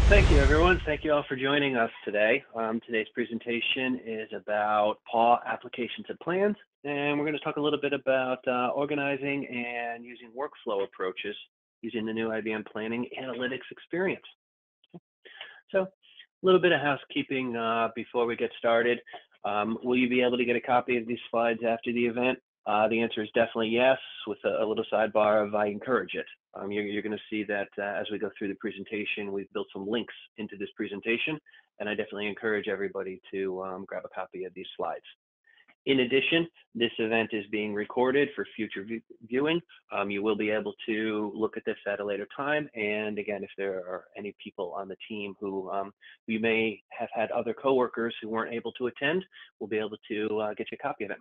Thank you, everyone. Thank you all for joining us today. Today's presentation is about PAW applications and plans, and we're going to talk a little bit about organizing and using workflow approaches using the new IBM Planning Analytics experience. So a little bit of housekeeping before we get started. Will you be able to get a copy of these slides after the event? The answer is definitely yes, with a little sidebar of I encourage it. You're going to see that as we go through the presentation, we've built some links into this presentation, and I definitely encourage everybody to grab a copy of these slides. In addition, this event is being recorded for future viewing. You will be able to look at this at a later time. And again, if there are any people on the team who you may have had other coworkers who weren't able to attend, we'll be able to get you a copy of it.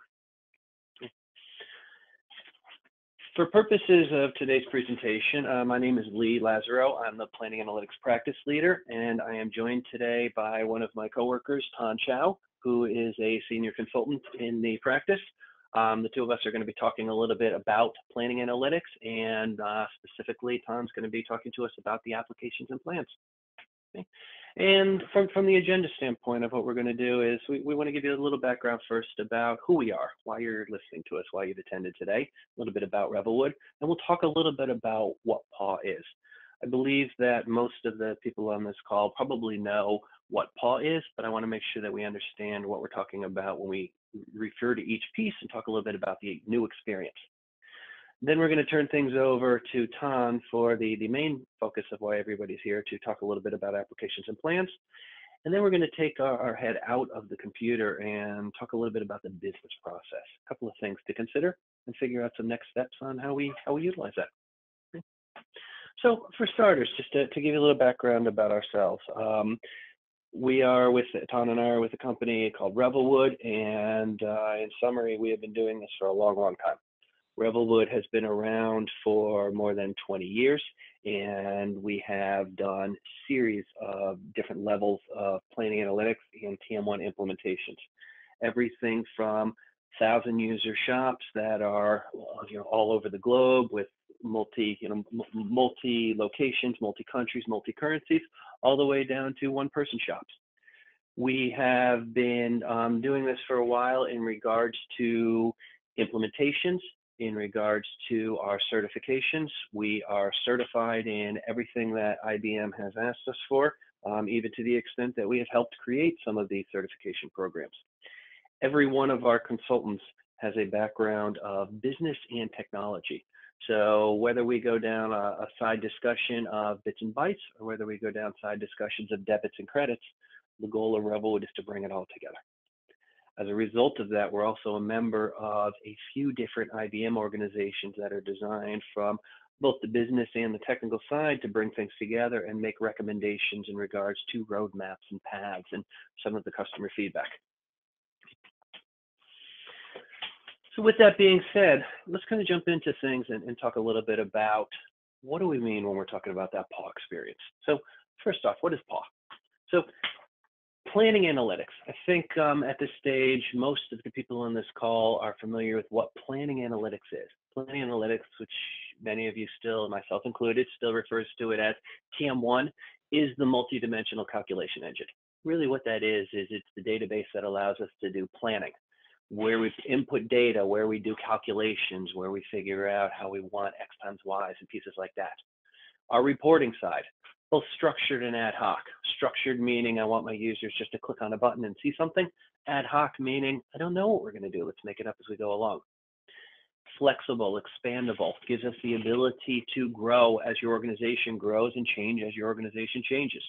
For purposes of today's presentation, my name is Lee Lazaro. I'm the Planning Analytics Practice Leader, and I am joined today by one of my coworkers, Tan Chow, who is a senior consultant in the practice. The two of us are going to be talking a little bit about planning analytics, and specifically, Tan's going to be talking to us about the applications and plans. Okay. And from the agenda standpoint of what we're going to do is we want to give you a little background first about who we are, why you're listening to us, why you've attended today, a little bit about Revelwood, and we'll talk a little bit about what PAW is. I believe that most of the people on this call probably know what PAW is, but I want to make sure that we understand what we're talking about when we refer to each piece and talk a little bit about the new experience. Then we're going to turn things over to Tan for the main focus of why everybody's here, to talk a little bit about applications and plans. And then we're going to take our head out of the computer and talk a little bit about the business process, a couple of things to consider and figure out some next steps on how we utilize that. Okay. So for starters, just to give you a little background about ourselves, Tan and I are with a company called Revelwood, and in summary, we have been doing this for a long, long time. Revelwood has been around for more than 20 years, and we have done series of different levels of planning analytics and TM1 implementations. Everything from 1,000-user shops that are all over the globe with multi-locations, multi-countries, multi-currencies, all the way down to one-person shops. We have been doing this for a while in regards to implementations. In regards to our certifications, we are certified in everything that IBM has asked us for, even to the extent that we have helped create some of these certification programs. Every one of our consultants has a background of business and technology. So whether we go down a side discussion of bits and bytes, or whether we go down side discussions of debits and credits, the goal of Revelwood is to bring it all together. As a result of that, we're also a member of a few different IBM organizations that are designed from both the business and the technical side to bring things together and make recommendations in regards to roadmaps and paths and some of the customer feedback. So with that being said, let's kind of jump into things and talk a little bit about what do we mean when we're talking about that PAW experience. So first off, what is PAW? So planning analytics. I think at this stage, most of the people on this call are familiar with what planning analytics is. Planning analytics, which many of you still, myself included, still refers to it as TM1, is the multidimensional calculation engine. Really what that is it's the database that allows us to do planning, where we input data, where we do calculations, where we figure out how we want X times Y's and pieces like that. Our reporting side, both structured and ad hoc. Structured meaning I want my users just to click on a button and see something. Ad hoc meaning I don't know what we're going to do. Let's make it up as we go along. Flexible, expandable, gives us the ability to grow as your organization grows and change as your organization changes.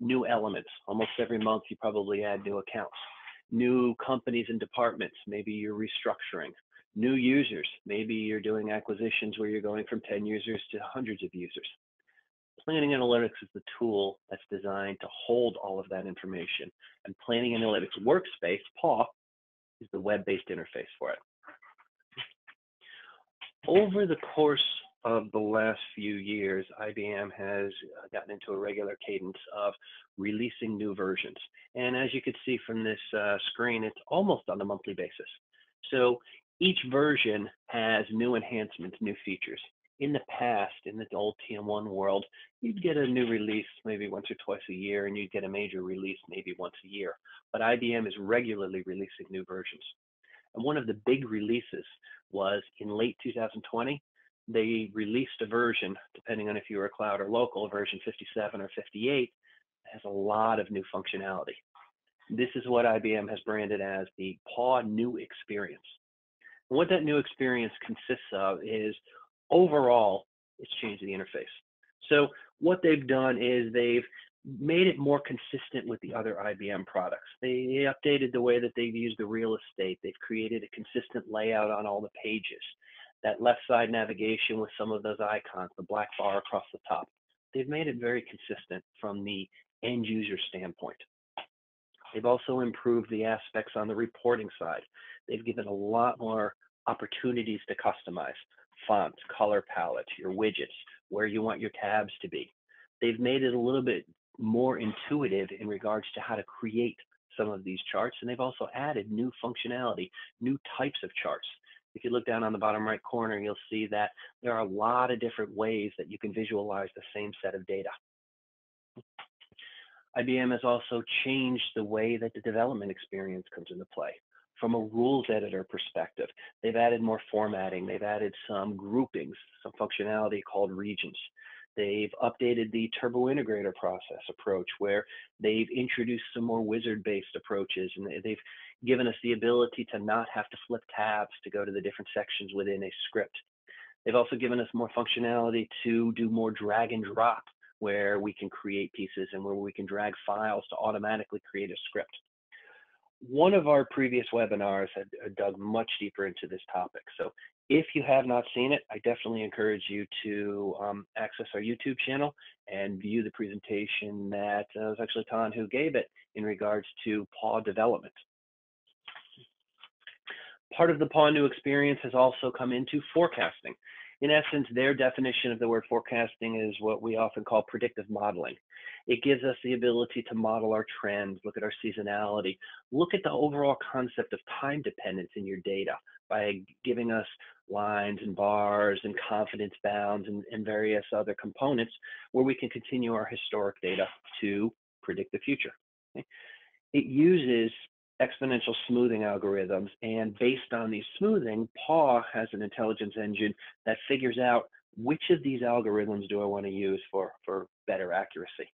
New elements. Almost every month you probably add new accounts. New companies and departments. Maybe you're restructuring. New users. Maybe you're doing acquisitions where you're going from 10 users to hundreds of users. Planning Analytics is the tool that's designed to hold all of that information. And Planning Analytics Workspace, PAW, is the web-based interface for it. Over the course of the last few years, IBM has gotten into a regular cadence of releasing new versions. And as you can see from this screen, it's almost on a monthly basis. So Each version has new enhancements, new features. In the past, in the old TM1 world, you'd get a new release maybe once or twice a year, and you'd get a major release maybe once a year. But IBM is regularly releasing new versions. And one of the big releases was in late 2020. They released a version, depending on if you were cloud or local, version 57 or 58, has a lot of new functionality. This is what IBM has branded as the PAW New Experience. And what that new experience consists of is, overall, it's changed the interface. So what they've done is they've made it more consistent with the other IBM products. They updated the way that they've used the real estate. They've created a consistent layout on all the pages. That left side navigation with some of those icons, the black bar across the top. They've made it very consistent from the end user standpoint. They've also improved the aspects on the reporting side. They've given a lot more opportunities to customize fonts, color palettes, your widgets, where you want your tabs to be. They've made it a little bit more intuitive in regards to how to create some of these charts, and they've also added new functionality, new types of charts. If you look down on the bottom right corner, you'll see that there are a lot of different ways that you can visualize the same set of data. IBM has also changed the way that the development experience comes into play. From a rules editor perspective, they've added more formatting, they've added some groupings, some functionality called regions. They've updated the turbo integrator process approach, where they've introduced some more wizard-based approaches, and they've given us the ability to not have to flip tabs to go to the different sections within a script. They've also given us more functionality to do more drag and drop, where we can create pieces and where we can drag files to automatically create a script. One of our previous webinars had dug much deeper into this topic. So if you have not seen it, I definitely encourage you to access our YouTube channel and view the presentation that was actually Tan who gave it in regards to PAW development. Part of the PAW New Experience has also come into forecasting. In essence, their definition of the word forecasting is what we often call predictive modeling. It gives us the ability to model our trends, look at our seasonality, look at the overall concept of time dependence in your data by giving us lines and bars and confidence bounds and various other components where we can continue our historic data to predict the future. Okay? It uses exponential smoothing algorithms, and based on these smoothing, PAW has an intelligence engine that figures out which of these algorithms do I want to use for better accuracy.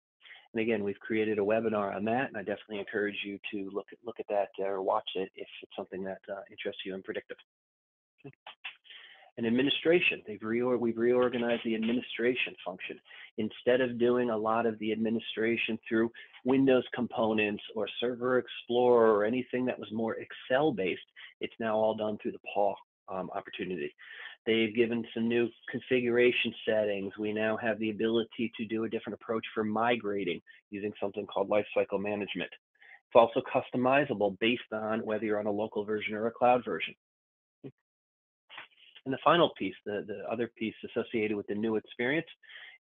And again, we've created a webinar on that, and I definitely encourage you to look at that or watch it if it's something that interests you in predictive. Okay. And administration, we've reorganized the administration function. Instead of doing a lot of the administration through Windows components or Server Explorer or anything that was more Excel-based, it's now all done through the PAW opportunity. They've given some new configuration settings. We now have the ability to do a different approach for migrating using something called lifecycle management. It's also customizable based on whether you're on a local version or a cloud version. And the final piece, the other piece associated with the new experience,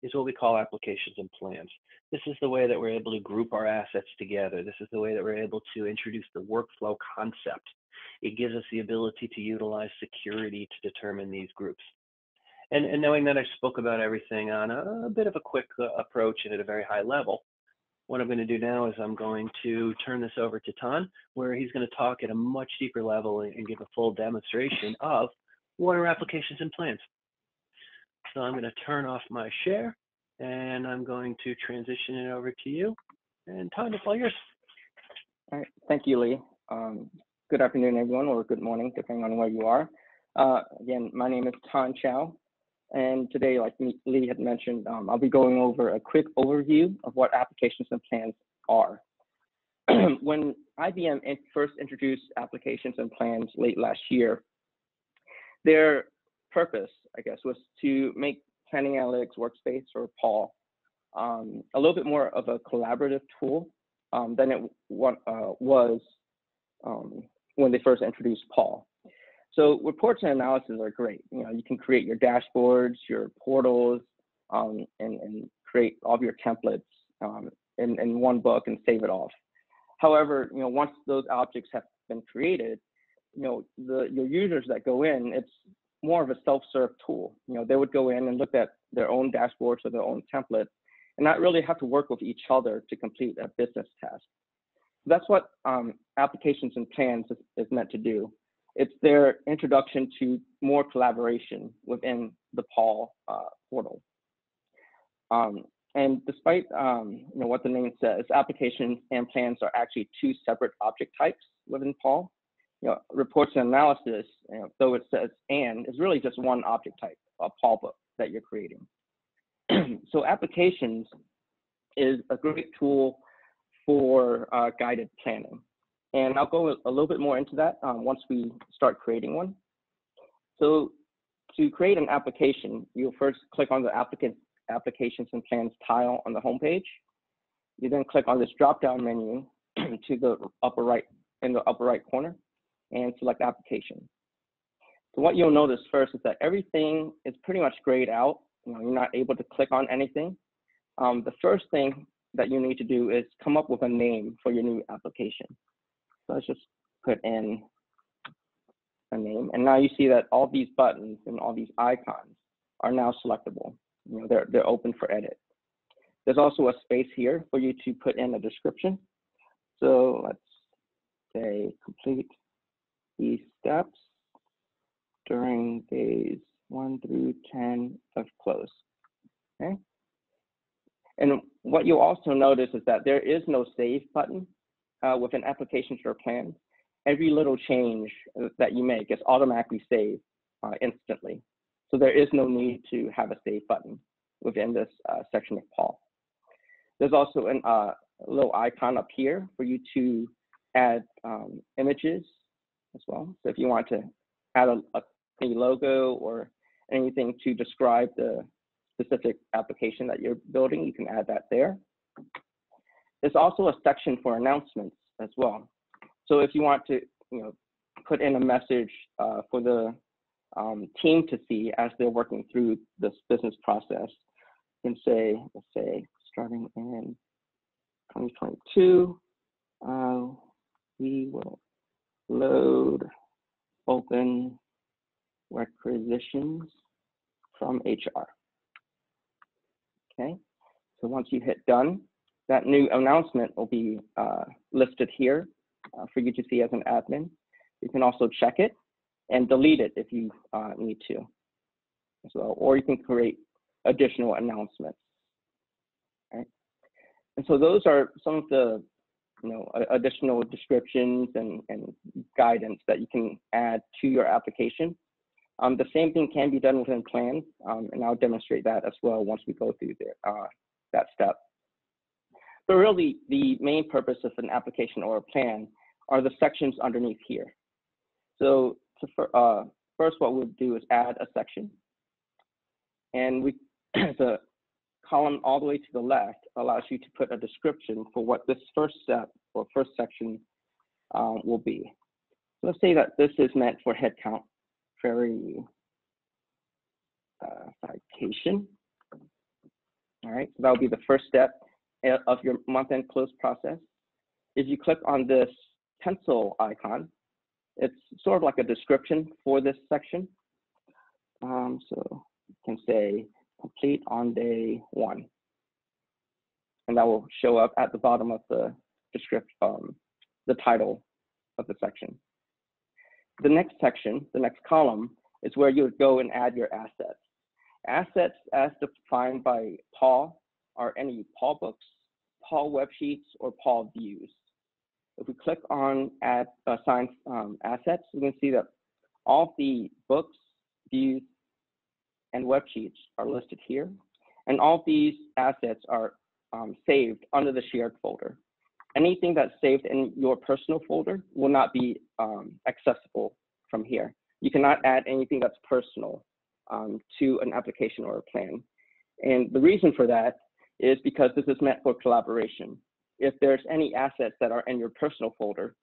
is what we call applications and plans. This is the way that we're able to group our assets together. This is the way that we're able to introduce the workflow concept. It gives us the ability to utilize security to determine these groups. And knowing that I spoke about everything on a bit of a quick approach and at a very high level, what I'm going to do now is I'm going to turn this over to Tan, where he's going to talk at a much deeper level and give a full demonstration of what are applications and plans. So I'm going to turn off my share, and I'm going to transition it over to you. And Tan, it's all yours. All right, thank you, Lee. Good afternoon, everyone, or good morning, depending on where you are. Again, my name is Tan Chow, and today, like Lee had mentioned, I'll be going over a quick overview of what applications and plans are. When IBM first introduced applications and plans late last year, their purpose, I guess, was to make Planning Analytics Workspace, or PAW, a little bit more of a collaborative tool than it was when they first introduced PAW. So reports and analysis are great. You know, you can create your dashboards, your portals, and create all of your templates in one book and save it off. However, you know, once those objects have been created, your users that go in, it's more of a self-serve tool. They would go in and look at their own dashboards or their own template and not really have to work with each other to complete a business task. That's what applications and plans is meant to do. It's their introduction to more collaboration within the PAL portal. And despite what the name says, applications and plans are actually two separate object types within PAL. Reports and analysis, though it says and, is really just one object type, a PAL book that you're creating. So applications is a great tool for guided planning. And I'll go a little bit more into that once we start creating one. So to create an application, you'll first click on the applications and plans tile on the home page. You then click on this drop-down menu to the upper right, in the upper right corner, and select application. So what you'll notice first is that everything is pretty much grayed out. You're not able to click on anything. The first thing that you need to do is come up with a name for your new application. So let's just put in a name. And now you see that all these buttons and all these icons are now selectable. They're open for edit. There's also a space here for you to put in a description. So let's say complete these steps during days 1 through 10 of close. Okay. And what you'll also notice is that there is no save button within applications or plans. Every little change that you make is automatically saved instantly. So there is no need to have a save button within this section of PAL. There's also a little icon up here for you to add images as well. So if you want to add a logo or anything to describe the specific application that you're building, you can add that there. There's also a section for announcements as well. So if you want to put in a message for the team to see as they're working through this business process, you can say, let's say, starting in 2022, we will load open requisitions from HR. Okay, so once you hit done, that new announcement will be listed here for you to see as an admin. You can also check it and delete it if you need to as well, or you can create additional announcements. Right? And so those are some of the additional descriptions and guidance that you can add to your application. The same thing can be done within plans, and I'll demonstrate that as well once we go through that step. But really, the main purpose of an application or a plan are the sections underneath here. So first, what we'll do is add a section, and the column all the way to the left allows you to put a description for what this first step or first section will be. So let's say that this is meant for headcount verification. All right, so that will be the first step of your month-end close process. If you click on this pencil icon, it's sort of like a description for this section. So you can say complete on day 1, and that will show up at the bottom of the the title of the section. The next section, the next column, is where you would go and add your assets. Assets, as defined by PAL, are any PAL books, PAL web sheets, or PAL views. If we click on add assign assets, we can see that all the books, views, and web sheets are listed here, and all these assets are saved under the shared folder. Anything that's saved in your personal folder will not be accessible from here. You cannot add anything that's personal to an application or a plan. And the reason for that is because this is meant for collaboration. If there's any assets that are in your personal folder,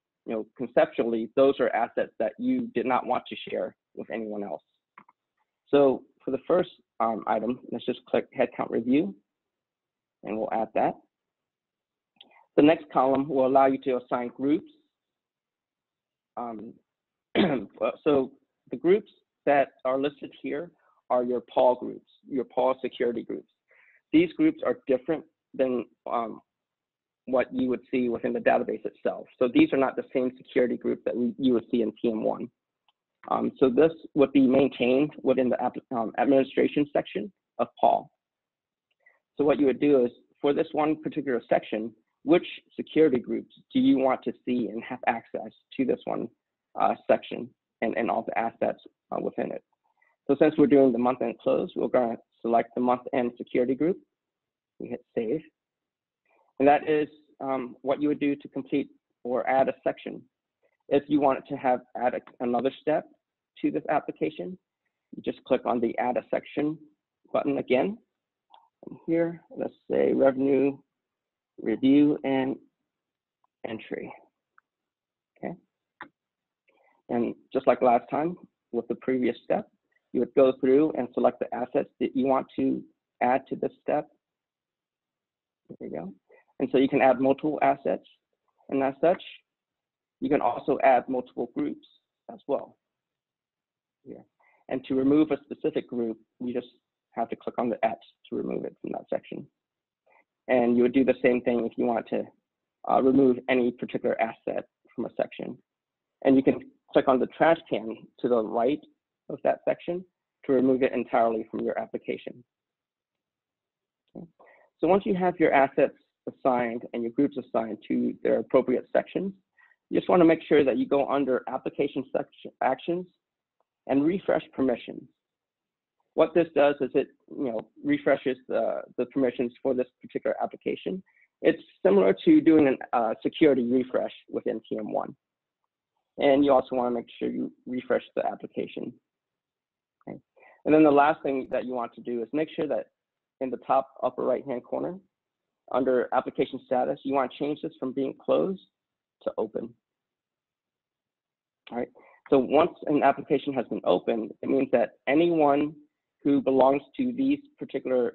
conceptually, those are assets that you did not want to share with anyone else. So for the first item, let's just click Headcount Review, and we'll add that. The next column will allow you to assign groups. So the groups that are listed here are your Paul groups, your Paul security groups. These groups are different than what you would see within the database itself. So these are not the same security group that you would see in TM1. So this would be maintained within the administration section of Paul. So what you would do is, for this one particular section, which security groups do you want to see and have access to this one section and all the assets within it? So since we're doing the month-end close, we're going to select the month-end security group. We hit save. And that is what you would do to complete or add a section. If you wanted to add another step to this application, you just click on the add a section button again. And here, let's say revenue, review, and entry. Okay. And just like last time with the previous step, you would go through and select the assets that you want to add to this step. There you go. And so you can add multiple assets, and as such, you can also add multiple groups as well. Here. And to remove a specific group, you just have to click on the X to remove it from that section. And you would do the same thing if you want to remove any particular asset from a section. And you can click on the trash can to the right of that section to remove it entirely from your application. Okay. So once you have your assets assigned and your groups assigned to their appropriate sections, you just want to make sure that you go under application section actions and refresh permissions. What this does is it refreshes the permissions for this particular application. It's similar to doing a security refresh within TM1. And you also want to make sure you refresh the application. Okay. And then the last thing that you want to do is make sure that in the top upper right-hand corner, under application status, you want to change this from being closed to open. All right. So once an application has been opened, it means that anyone who belongs to these particular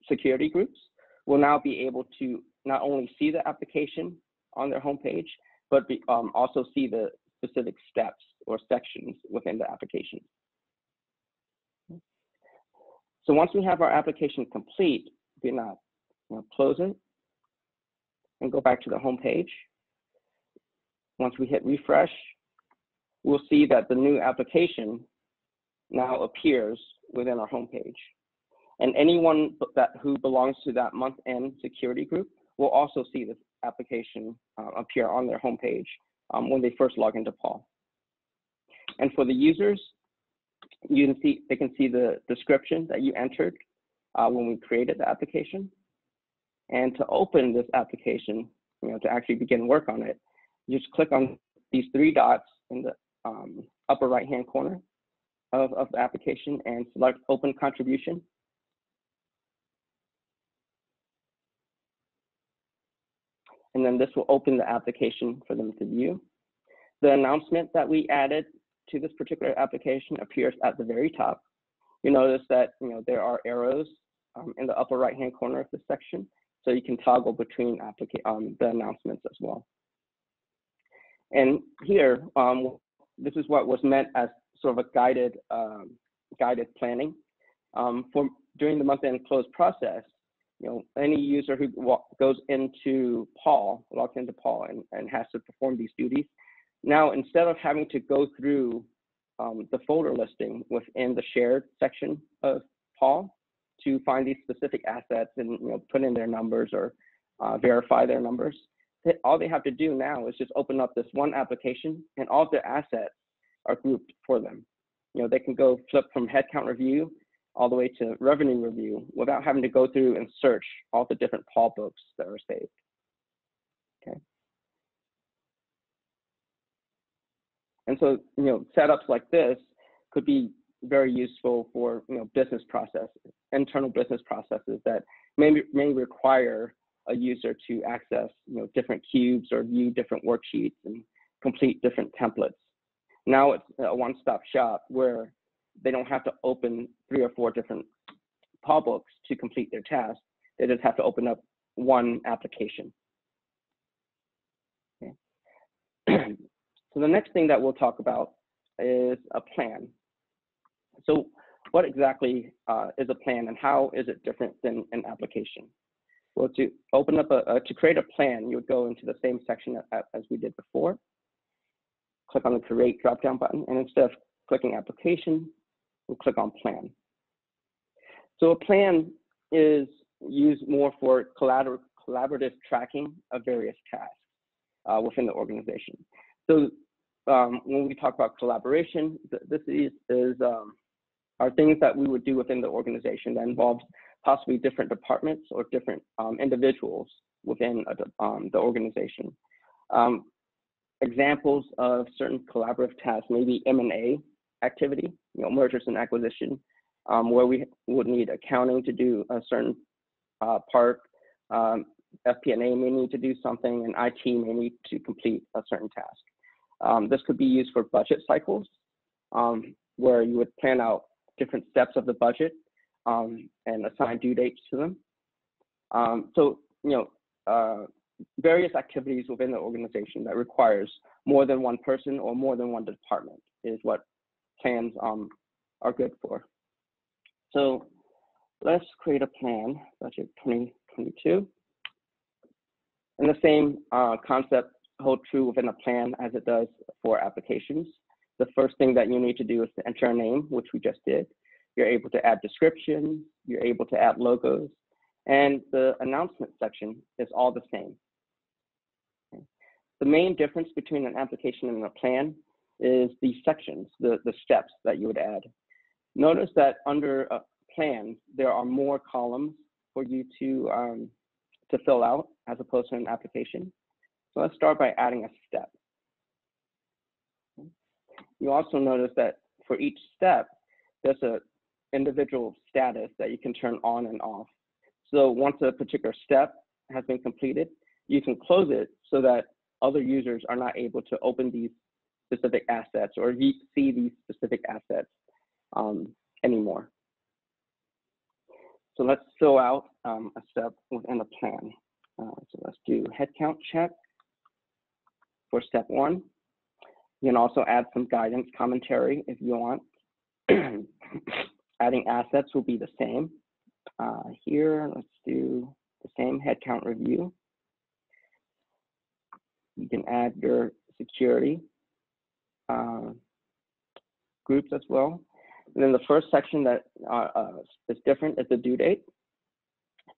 security groups will now be able to not only see the application on their homepage, but also see the specific steps or sections within the application. So once we have our application complete, we now close it and go back to the home page. Once we hit refresh, we'll see that the new application now appears within our home page. And anyone who belongs to that month-end security group will also see this application appear on their home page when they first log into Paul. And for the users, they can see the description that you entered when we created the application. And to open this application, to actually begin work on it, you just click on these three dots in the upper right-hand corner of the application and select Open Contribution. And then this will open the application for them to view. The announcement that we added to this particular application appears at the very top. You notice that there are arrows in the upper right-hand corner of this section, so you can toggle between the announcements as well. And here, this is what was meant as sort of a guided planning. During the month-end close process, any user who goes into Paul, logs into Paul and has to perform these duties, now instead of having to go through the folder listing within the shared section of Paul to find these specific assets and put in their numbers or verify their numbers, all they have to do now is just open up this one application and all their assets are grouped for them. They can go flip from headcount review all the way to revenue review without having to go through and search all the different Paul books that are saved. Okay. And so, setups like this could be very useful for business processes, internal business processes that may require a user to access different cubes or view different worksheets and complete different templates. Now it's a one-stop shop where they don't have to open 3 or 4 different Paul books to complete their task. They just have to open up one application. Okay. So the next thing that we'll talk about is a plan. So what exactly is a plan, and how is it different than an application? Well, to open up to create a plan, you would go into the same section as we did before. Click on the Create drop-down button, and instead of clicking Application, we'll click on Plan. So a plan is used more for collaborative tracking of various tasks within the organization. So when we talk about collaboration, this are things that we would do within the organization that involves possibly different departments or different individuals within the organization. Examples of certain collaborative tasks may be M&A activity, mergers and acquisition, where we would need accounting to do a certain part, FP&A may need to do something, and IT may need to complete a certain task. This could be used for budget cycles, where you would plan out different steps of the budget and assign due dates to them. So, various activities within the organization that requires more than one person or more than one department is what plans are good for. So let's create a plan, budget 2022. And the same concept holds true within a plan as it does for applications. The first thing that you need to do is to enter a name, which we just did. You're able to add description, you're able to add logos, and the announcement section is all the same. Okay. The main difference between an application and a plan is the sections, the steps that you would add. Notice that under a plan, there are more columns for you to fill out as opposed to an application. So let's start by adding a step. You also notice that for each step, there's an individual status that you can turn on and off. So once a particular step has been completed, you can close it so that other users are not able to open these specific assets or see these specific assets anymore. So let's fill out a step within the plan. So let's do headcount check for step 1. You can also add some guidance commentary if you want. Adding assets will be the same. Here, let's do the same headcount review. You can add your security groups as well. And then the first section that is different is the due date.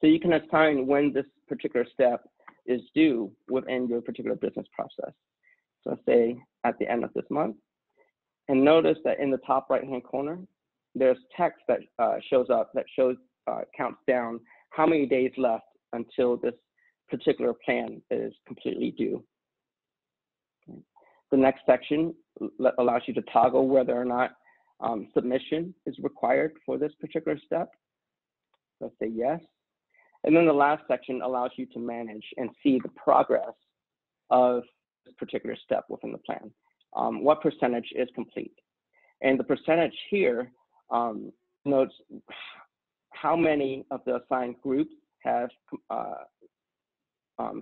So you can assign when this particular step is due within your particular business process. So let's say at the end of this month. And notice that in the top right-hand corner, there's text that shows up that counts down how many days left until this particular plan is completely due. Okay. The next section allows you to toggle whether or not submission is required for this particular step. Let's say yes. And then the last section allows you to manage and see the progress of this particular step within the plan. What percentage is complete? And the percentage here notes how many of the assigned groups have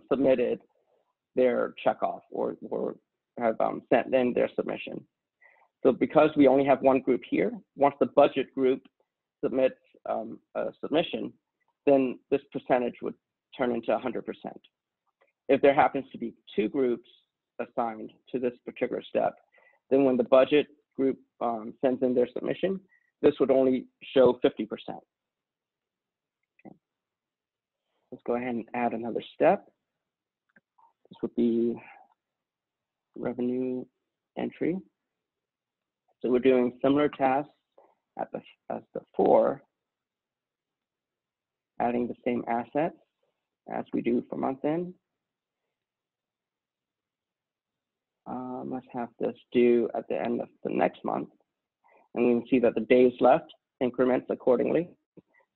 submitted their checkoff or have sent in their submission. So because we only have one group here, once the budget group submits a submission, then this percentage would turn into 100%. If there happens to be 2 groups assigned to this particular step, then when the budget group sends in their submission, this would only show 50%. Okay. Let's go ahead and add another step. This would be revenue entry. So we're doing similar tasks as before, adding the same assets as we do for month end. Let's have this due at the end of the next month. And we can see that the days left increments accordingly.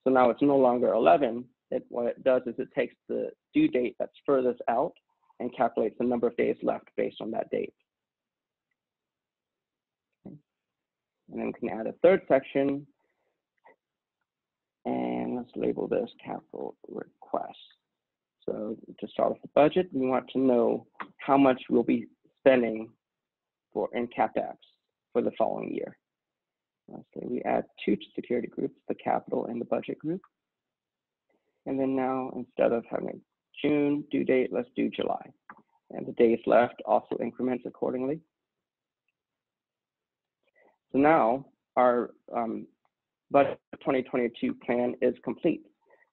So now it's no longer 11. What it does is it takes the due date that's furthest out and calculates the number of days left based on that date. Okay. And then we can add a third section. And let's label this capital request. So to start with the budget, we want to know how much we'll be spending in CapEx for the following year. So we add two security groups, the capital and the budget group. And then now, instead of having a June due date, let's do July. And the days left also increments accordingly. So now our budget 2022 plan is complete.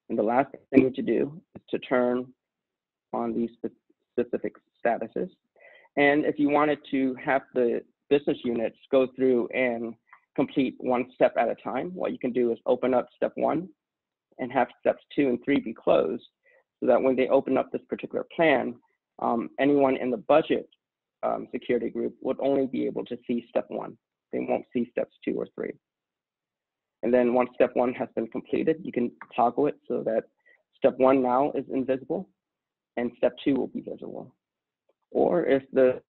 And the last thing we need to do is to turn on these specific statuses. And if you wanted to have the business units go through and complete one step at a time, what you can do is open up step 1 and have steps 2 and 3 be closed, so that when they open up this particular plan, anyone in the budget security group would only be able to see step 1. They won't see steps 2 or 3. And then once step 1 has been completed, you can toggle it so that step 1 now is invisible and step 2 will be visible. Or if the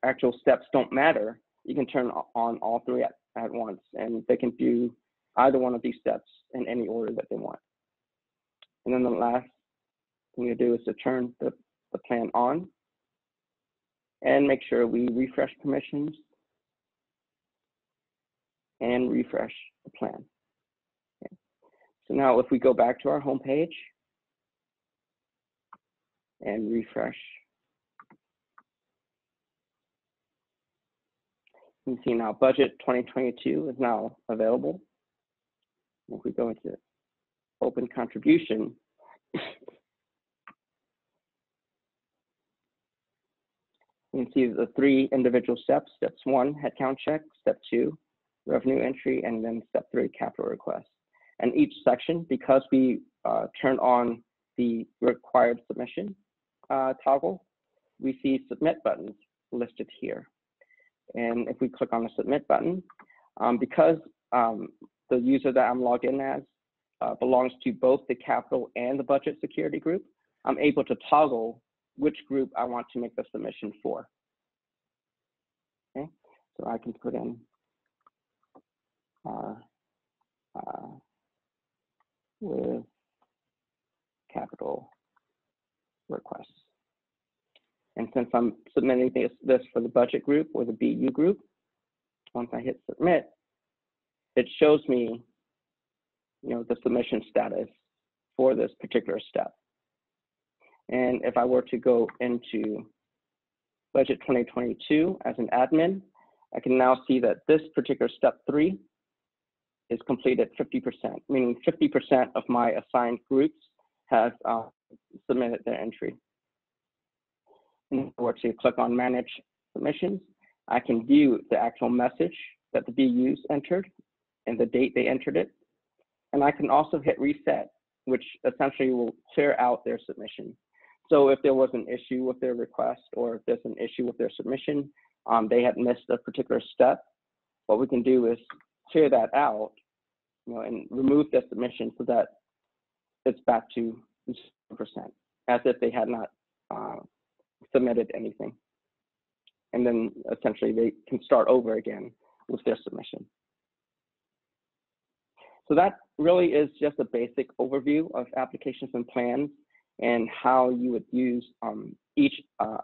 actual steps don't matter, you can turn on all 3 at once, and they can do either one of these steps in any order that they want. And then the last thing you do is to turn the plan on and make sure we refresh permissions and refresh the plan. Okay. So now if we go back to our home page and refresh, you can see now budget 2022 is now available. If we go into open contribution, you can see the 3 individual steps. Steps 1, headcount check. Step 2, revenue entry. And then step 3, capital request. And each section, because we turned on the required submission toggle, we see submit buttons listed here. And if we click on the submit button, because the user that I'm logged in as belongs to both the capital and the budget security group, I'm able to toggle which group I want to make the submission for. Okay, so I can put in with capital requests. And since I'm submitting this for the budget group or the BU group, once I hit submit, it shows me, the submission status for this particular step. And if I were to go into budget 2022 as an admin, I can now see that this particular step 3 is completed 50%, meaning 50% of my assigned groups have submitted their entry. And if I were to click on manage submissions, I can view the actual message that the BUs entered and the date they entered it. And I can also hit reset, which essentially will clear out their submission. So if there was an issue with their request, or if there's an issue with their submission, they had missed a particular step, what we can do is clear that out, and remove the submission so that it's back to 0%, as if they had not submitted anything. And then essentially they can start over again with their submission. So that really is just a basic overview of applications and plans and how you would use each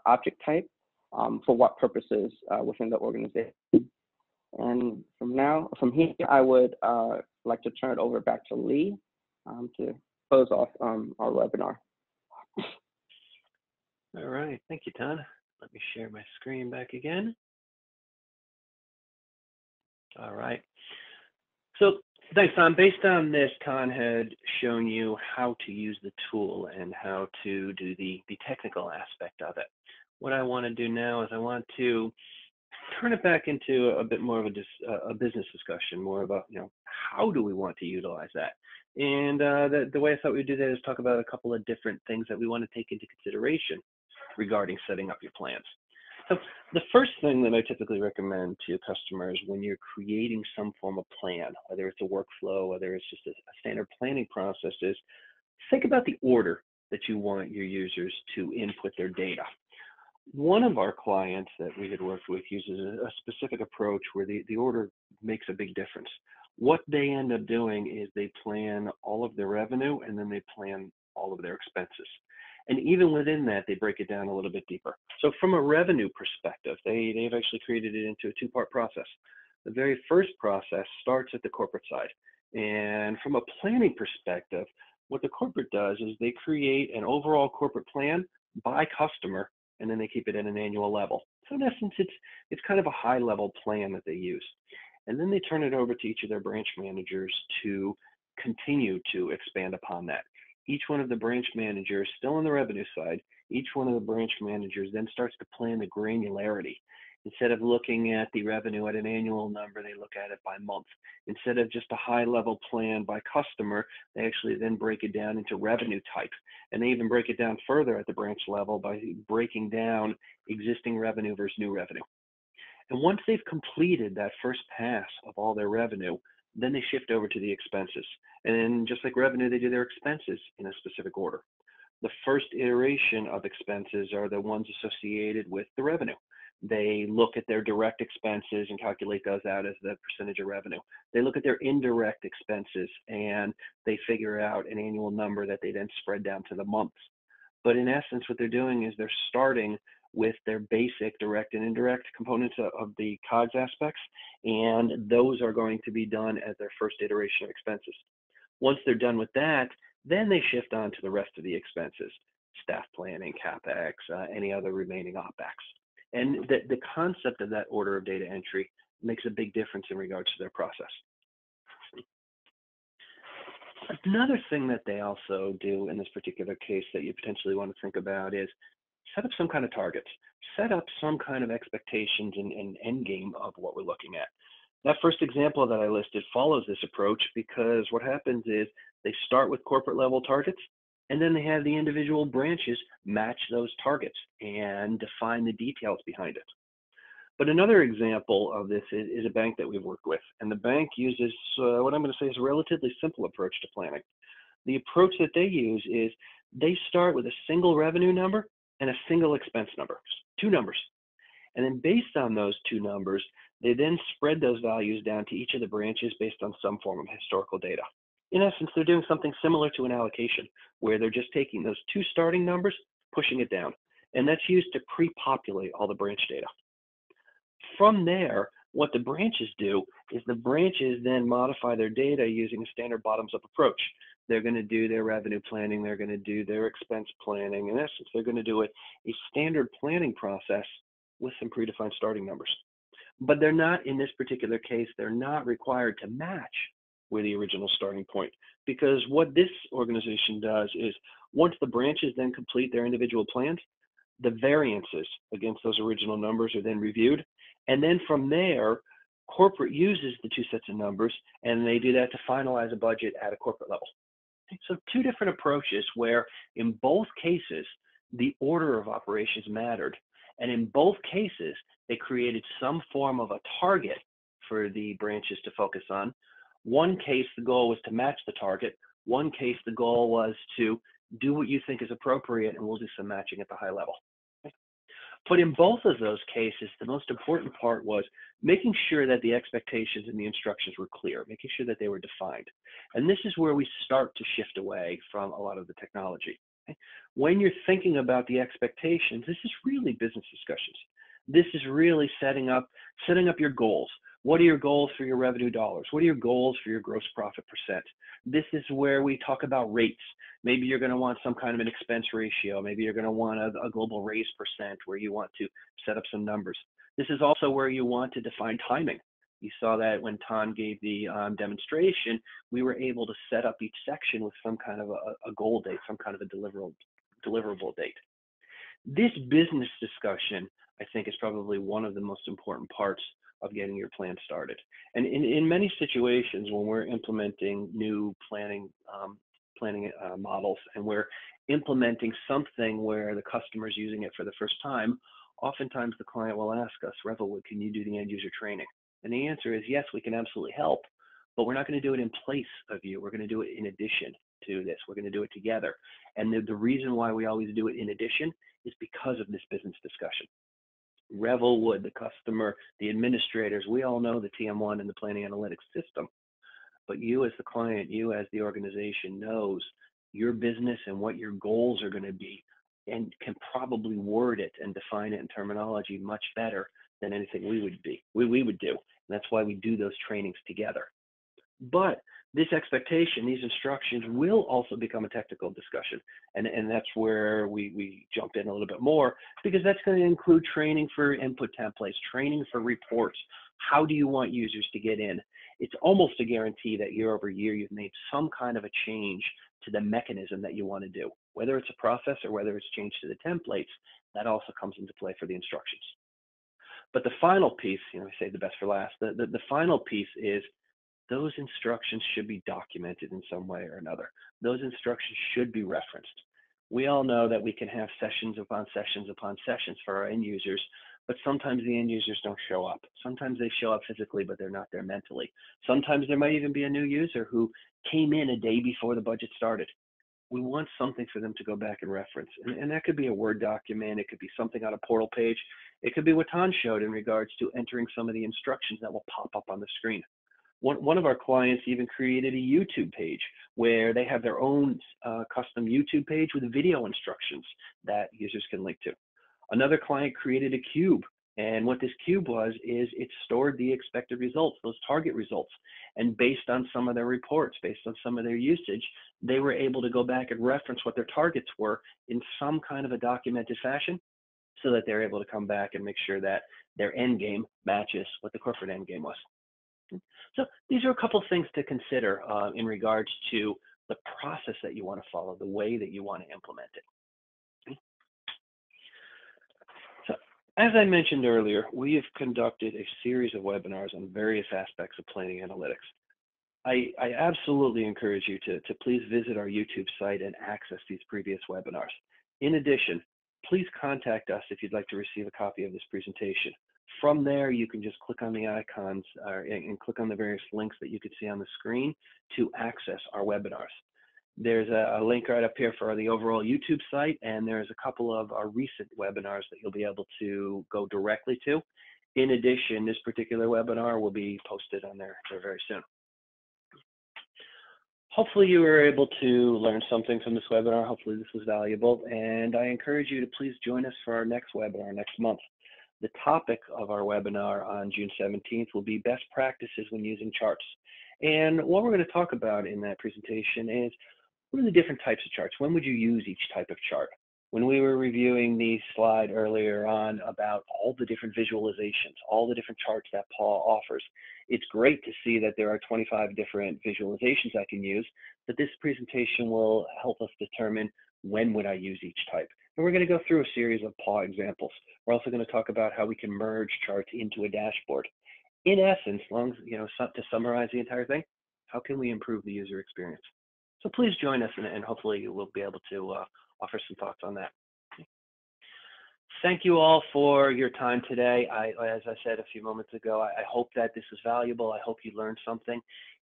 object type for what purposes within the organization. And from here, I would like to turn it over back to Lee to close off our webinar. All right, thank you, Ton. Let me share my screen back again. All right. So thanks, Ton. Based on this, Ton had shown you how to use the tool and how to do the technical aspect of it. What I want to do now is I want to turn it back into a bit more of a business discussion, more about, how do we want to utilize that? And the way I thought we'd do that is talk about a couple of different things that we want to take into consideration regarding setting up your plans. So the first thing that I typically recommend to customers when you're creating some form of plan, whether it's a workflow, whether it's just a standard planning process, is think about the order that you want your users to input their data. One of our clients that we had worked with uses a specific approach where the order makes a big difference. What they end up doing is they plan all of their revenue and then they plan all of their expenses. And even within that, they break it down a little bit deeper. So from a revenue perspective, they've actually created it into a two-part process. The very first process starts at the corporate side. And from a planning perspective, what the corporate does is they create an overall corporate plan by customer, and then they keep it at an annual level. So in essence, it's kind of a high-level plan that they use. And then they turn it over to each of their branch managers to continue to expand upon that. Each one of the branch managers, still on the revenue side, each one of the branch managers then starts to plan the granularity. Instead of looking at the revenue at an annual number, they look at it by month. Instead of just a high-level plan by customer, they actually then break it down into revenue type. And they even break it down further at the branch level by breaking down existing revenue versus new revenue. And once they've completed that first pass of all their revenue, then they shift over to the expenses. And then just like revenue, they do their expenses in a specific order. The first iteration of expenses are the ones associated with the revenue. They look at their direct expenses and calculate those out as the percentage of revenue. They look at their indirect expenses and they figure out an annual number that they then spread down to the months. But in essence, what they're doing is they're starting with their basic direct and indirect components of the COGS aspects, and those are going to be done as their first iteration of expenses. Once they're done with that, then they shift on to the rest of the expenses, staff planning, CapEx, any other remaining OpEx. And the concept of that order of data entry makes a big difference in regards to their process. Another thing that they also do in this particular case that you potentially want to think about is set up some kind of targets, set up some kind of expectations and end game of what we're looking at. That first example that I listed follows this approach because what happens is they start with corporate level targets and then they have the individual branches match those targets and define the details behind it. But another example of this is a bank that we've worked with, and the bank uses what I'm going to say is a relatively simple approach to planning. The approach that they use is they start with a single revenue number and a single expense number, two numbers. And then based on those two numbers, they then spread those values down to each of the branches based on some form of historical data. In essence, they're doing something similar to an allocation, where they're just taking those two starting numbers, pushing it down. And that's used to pre-populate all the branch data. From there, what the branches do is the branches then modify their data using a standard bottoms-up approach. They're going to do their revenue planning, they're going to do their expense planning. In essence, they're going to do a standard planning process with some predefined starting numbers. But they're not, in this particular case, they're not required to match with the original starting point, because what this organization does is once the branches then complete their individual plans, the variances against those original numbers are then reviewed. And then from there, corporate uses the two sets of numbers and they do that to finalize a budget at a corporate level. So two different approaches where in both cases, the order of operations mattered. And in both cases, they created some form of a target for the branches to focus on. One case, the goal was to match the target. One case, the goal was to do what you think is appropriate and we'll do some matching at the high level. But in both of those cases, the most important part was making sure that the expectations and the instructions were clear, making sure that they were defined. And this is where we start to shift away from a lot of the technology. When you're thinking about the expectations, this is really business discussions. This is really setting up your goals. What are your goals for your revenue dollars? What are your goals for your gross profit percent? This is where we talk about rates. Maybe you're going to want some kind of an expense ratio. Maybe you're going to want a global raise percent where you want to set up some numbers. This is also where you want to define timing. You saw that when Ton gave the demonstration, we were able to set up each section with some kind of a goal date, some kind of a deliverable date. This business discussion, I think, is probably one of the most important parts of getting your plan started. And in many situations, when we're implementing new planning models and we're implementing something where the customer is using it for the first time, oftentimes the client will ask us, Revelwood, can you do the end user training? And the answer is yes, we can absolutely help, but we're not going to do it in place of you. We're going to do it in addition to this. We're going to do it together. And the reason why we always do it in addition is because of this business discussion. Revelwood, the customer, the administrators, we all know the TM1 and the planning analytics system. But you as the client, you as the organization knows your business and what your goals are going to be and can probably word it and define it in terminology much better than anything we would do. And that's why we do those trainings together. But this expectation, these instructions will also become a technical discussion. And that's where we jump in a little bit more, because that's going to include training for input templates, training for reports. How do you want users to get in? It's almost a guarantee that year over year, you've made some kind of a change to the mechanism that you want to do, whether it's a process or whether it's changed to the templates. That also comes into play for the instructions. But the final piece, we say the best for last, the final piece is those instructions should be documented in some way or another. Those instructions should be referenced. We all know that we can have sessions upon sessions upon sessions for our end users, but sometimes the end users don't show up. Sometimes they show up physically, but they're not there mentally. Sometimes there might even be a new user who came in a day before the budget started. We want something for them to go back and reference. And that could be a Word document. It could be something on a portal page. It could be what Tan showed in regards to entering some of the instructions that will pop up on the screen. One of our clients even created a YouTube page where they have their own custom YouTube page with video instructions that users can link to. Another client created a cube, and what this cube was is it stored the expected results, those target results, and based on some of their reports, based on some of their usage, they were able to go back and reference what their targets were in some kind of a documented fashion, so that they're able to come back and make sure that their end game matches what the corporate end game was. So these are a couple of things to consider in regards to the process that you want to follow, the way that you want to implement it. So as I mentioned earlier, we have conducted a series of webinars on various aspects of planning analytics. I absolutely encourage you to please visit our YouTube site and access these previous webinars. In addition, please contact us if you'd like to receive a copy of this presentation. From there, you can just click on the icons and click on the various links that you can see on the screen to access our webinars. There's a link right up here for the overall YouTube site, and there's a couple of our recent webinars that you'll be able to go directly to. In addition, this particular webinar will be posted on there very soon. Hopefully you were able to learn something from this webinar. Hopefully this was valuable, and I encourage you to please join us for our next webinar next month. The topic of our webinar on June 17th will be best practices when using charts. And what we're going to talk about in that presentation is what are the different types of charts? When would you use each type of chart? When we were reviewing the slide earlier on about all the different visualizations, all the different charts that Paul offers, it's great to see that there are 25 different visualizations I can use, but this presentation will help us determine when would I use each type. And we're going to go through a series of PAW examples. We're also going to talk about how we can merge charts into a dashboard. In essence, to summarize the entire thing, how can we improve the user experience? So please join us, and hopefully we'll be able to offer some thoughts on that. Thank you all for your time today. As I said a few moments ago, I hope that this was valuable. I hope you learned something.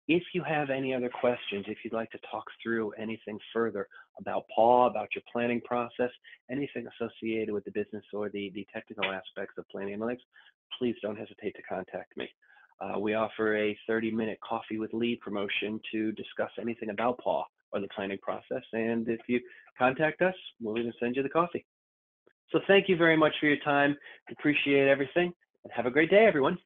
If you have any other questions, if you'd like to talk through anything further about PAW, about your planning process, anything associated with the business or the technical aspects of planning analytics, please don't hesitate to contact me. We offer a 30-minute coffee with Lee promotion to discuss anything about PAW or the planning process. And if you contact us, we'll even send you the coffee. So thank you very much for your time. Appreciate everything, and have a great day, everyone.